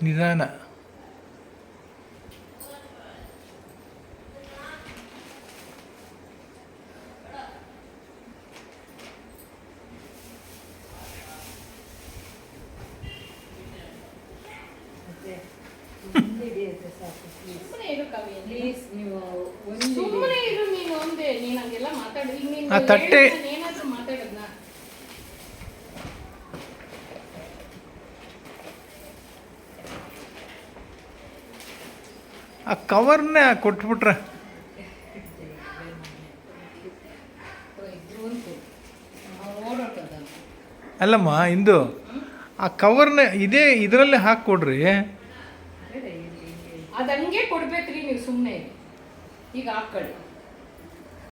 ನಿಧಾನ. ಆ ತಟ್ಟೆ ಆ ಕವರ್ನೇ ಕೊಟ್ಬಿಟ್ರೆ ಅಲ್ಲಮ್ಮ ಇಂದು ಆ ಕವರ್ನ ಇದರಲ್ಲೇ ಹಾಕ್ಕೊಡ್ರಿ. ಅದಂಗೆ ಕೊಡ್ಬೇಕ್ರಿ ನೀವು ಸುಮ್ಮನೆ ಈಗ ಹಾಕೊಳ್ಳಿ.